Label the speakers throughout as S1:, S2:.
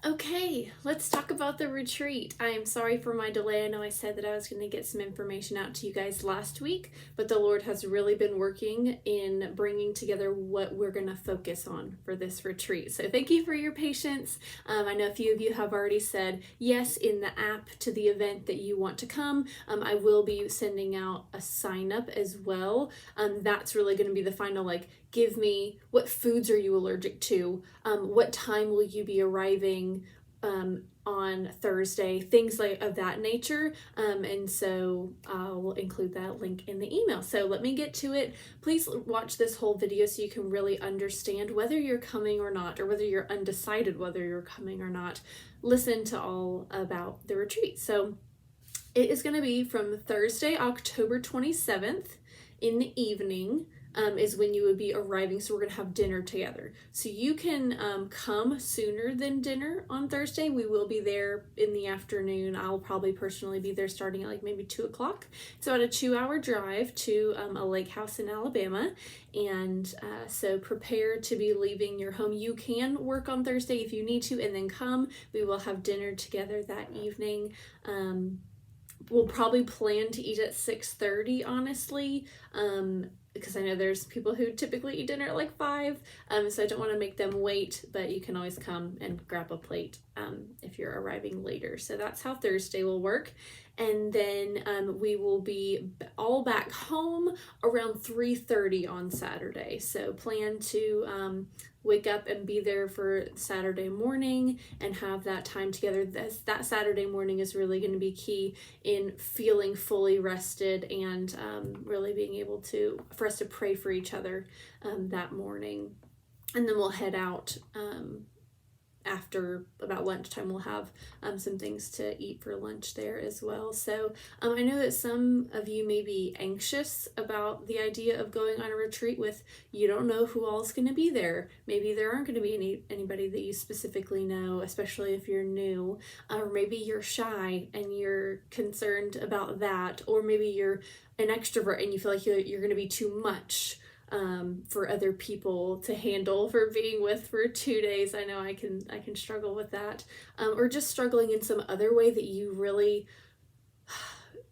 S1: Okay, let's talk about the retreat. I am sorry for my delay. I know I said that I was going to get some information out to you guys last week, but the Lord has really been working in bringing together what we're going to focus on for this retreat. So thank you for your patience. I know a few of you have already said yes in the app to the event that you want to come. I will be sending out a sign up as well. That's really going to be the final, give me what foods are you allergic to, what time will you be arriving on Thursday, things like of that nature. And so we'll include that link in the email. So let me get to it. Please watch this whole video so you can really understand whether you're coming or not, or whether you're undecided whether you're coming or not. Listen to all about the retreat. So it is going to be from Thursday, October 27th in the evening. Is when you would be arriving. So we're going to have dinner together. So you can come sooner than dinner on Thursday. We will be there in the afternoon. I'll probably personally be there starting at maybe 2 o'clock. It's about a 2-hour drive to a lake house in Alabama. And so prepare to be leaving your home. You can work on Thursday if you need to and then come. We will have dinner together that evening. We'll probably plan to eat at 6:30, honestly, because I know there's people who typically eat dinner at 5, so I don't want to make them wait, but you can always come and grab a plate if you're arriving later. So that's how Thursday will work. And then we will be all back home around 3:30 on Saturday. So plan to wake up and be there for Saturday morning and have that time together. That Saturday morning is really going to be key in feeling fully rested and really being able for us to pray for each other that morning. And then we'll head out after about lunchtime. We'll have some things to eat for lunch there as well. So I know that some of you may be anxious about the idea of going on a retreat with, you don't know who all's going to be there. Maybe there aren't going to be anybody that you specifically know, especially if you're new, or maybe you're shy and you're concerned about that, or maybe you're an extrovert and you feel like you're going to be too much for other people to handle for being with for 2 days. I know I can struggle with that, or just struggling in some other way that you really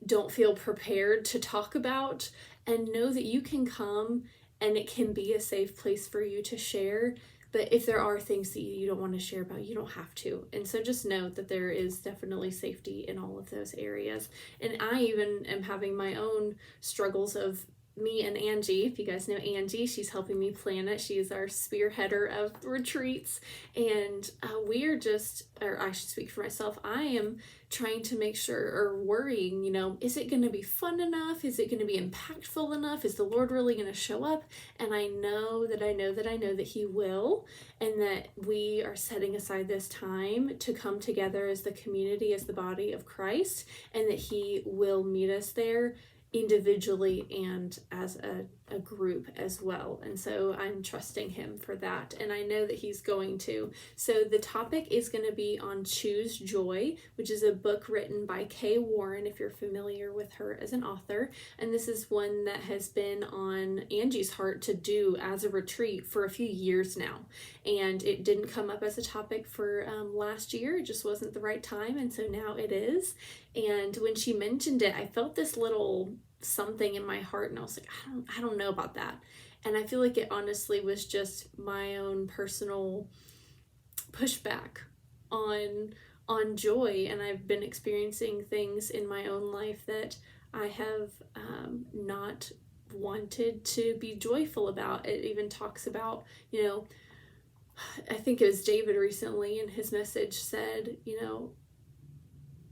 S1: don't feel prepared to talk about, and know that you can come and it can be a safe place for you to share. But if there are things that you don't want to share about, you don't have to. And so just note that there is definitely safety in all of those areas. And I even am having my own struggles of me and Angie. If you guys know Angie, she's helping me plan it. She's our spearheader of retreats. And we are or I should speak for myself, I am trying to make sure, or worrying, is it going to be fun enough? Is it going to be impactful enough? Is the Lord really going to show up? And I know that He will, and that we are setting aside this time to come together as the community, as the body of Christ, and that He will meet us there individually and as a group as well. And so I'm trusting Him for that, and I know that He's going to. So the topic is going to be on Choose Joy, which is a book written by Kay Warren, if you're familiar with her as an author. And this is one that has been on Angie's heart to do as a retreat for a few years now. And it didn't come up as a topic for last year. It just wasn't the right time, and so now it is. And when she mentioned it, I felt this little something in my heart, and I was like, I don't know about that. And I feel like it honestly was just my own personal pushback on joy. And I've been experiencing things in my own life that I have not wanted to be joyful about. It even talks about, I think it was David recently in his message said,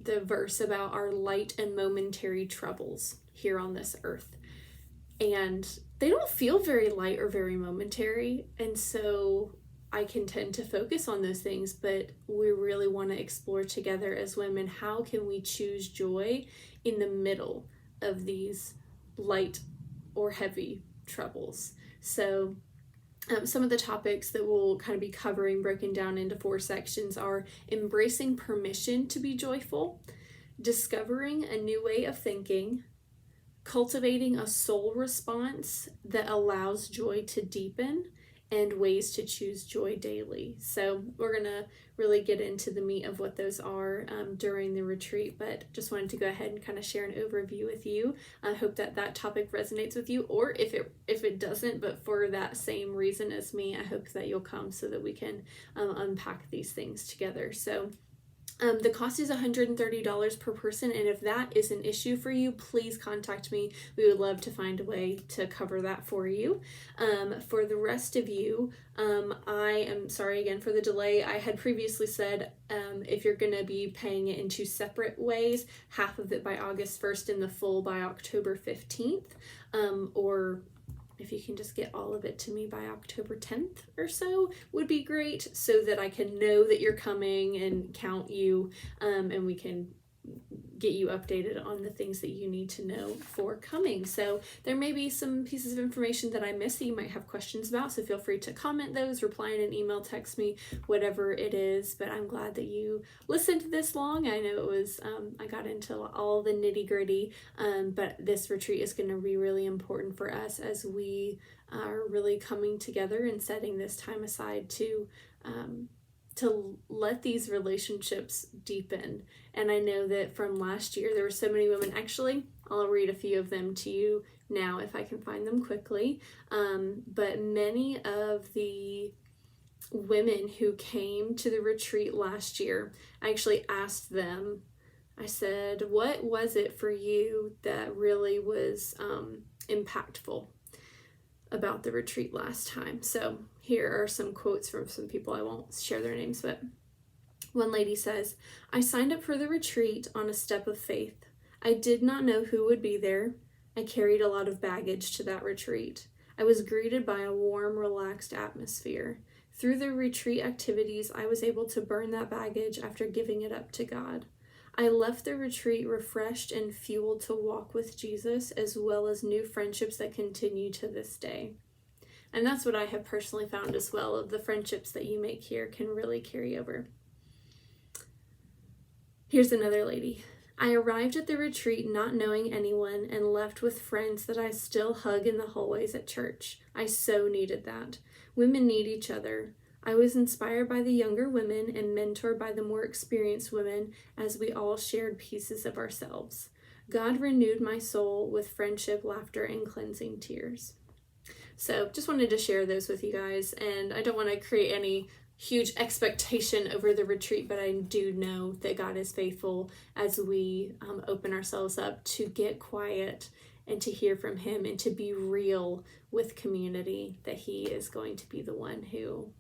S1: the verse about our light and momentary troubles here on this earth. And they don't feel very light or very momentary. And so I can tend to focus on those things, but we really want to explore together as women, how can we choose joy in the middle of these light or heavy troubles? So some of the topics that we'll kind of be covering, broken down into 4 sections, are embracing permission to be joyful, discovering a new way of thinking, cultivating a soul response that allows joy to deepen, and ways to choose joy daily. So we're going to really get into the meat of what those are during the retreat, but just wanted to go ahead and kind of share an overview with you. I hope that that topic resonates with you, or if it doesn't, but for that same reason as me, I hope that you'll come so that we can unpack these things together. So the cost is $130 per person, and if that is an issue for you, please contact me. We would love to find a way to cover that for you. For the rest of you, I am sorry again for the delay. I had previously said if you're going to be paying it in two separate ways, half of it by August 1st and the full by October 15th, or if you can just get all of it to me by October 10th or so would be great, so that I can know that you're coming and count you, and we can get you updated on the things that you need to know for coming. So there may be some pieces of information that I missed that you might have questions about, so feel free to comment those, reply in an email, text me, whatever it is. But I'm glad that you listened this long. I know it was I got into all the nitty-gritty, but this retreat is going to be really important for us as we are really coming together and setting this time aside to let these relationships deepen. And I know that from last year, there were so many women. Actually, I'll read a few of them to you now if I can find them quickly. But many of the women who came to the retreat last year, I actually asked them, I said, what was it for you that really was impactful about the retreat last time? So here are some quotes from some people. I won't share their names, but one lady says, "I signed up for the retreat on a step of faith. I did not know who would be there. I carried a lot of baggage to that retreat. I was greeted by a warm, relaxed atmosphere. Through the retreat activities, I was able to burn that baggage after giving it up to God. I left the retreat refreshed and fueled to walk with Jesus, as well as new friendships that continue to this day." And that's what I have personally found as well, of the friendships that you make here can really carry over. Here's another lady. "I arrived at the retreat not knowing anyone and left with friends that I still hug in the hallways at church. I so needed that. Women need each other. I was inspired by the younger women and mentored by the more experienced women as we all shared pieces of ourselves. God renewed my soul with friendship, laughter, and cleansing tears." So just wanted to share those with you guys, and I don't want to create any huge expectation over the retreat, but I do know that God is faithful as we open ourselves up to get quiet and to hear from Him and to be real with community, that He is going to be the one who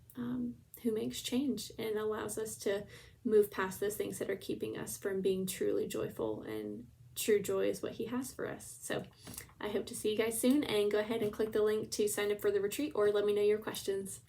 S1: makes change and allows us to move past those things that are keeping us from being truly joyful, and true joy is what He has for us. So I hope to see you guys soon, and go ahead and click the link to sign up for the retreat or let me know your questions.